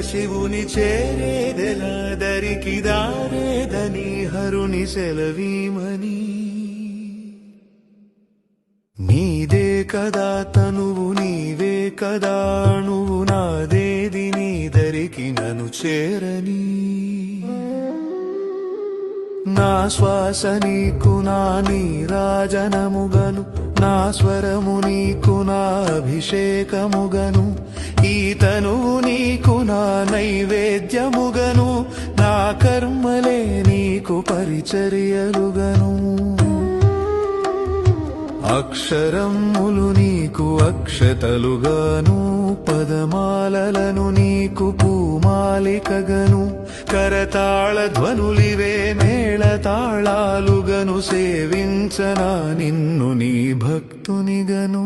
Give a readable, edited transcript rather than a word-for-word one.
శివుని చేరేదెలా దరికి దారేదని హరుని సెలవీమని నీదే కదా తనువు నీవే కదా నువ్వు నాదేది నీ దరికి నన్ను చేరని నా శ్వాస నీకు నా నీరాజనముగను నా స్వరము నీకు నా అభిషేకముగను ఈ తనువు నీకు నా నైవేద్యముగను నా కర్మలే నీకు పరిచర్యలుగను అక్షరములు నీకు అక్షతలుగాను పదమాలలను నీకు పూమాలికగను కరతాళ ధ్వనులివే మేళతాళాలుగను సేవించనా నిన్ను నీ భక్తునిగను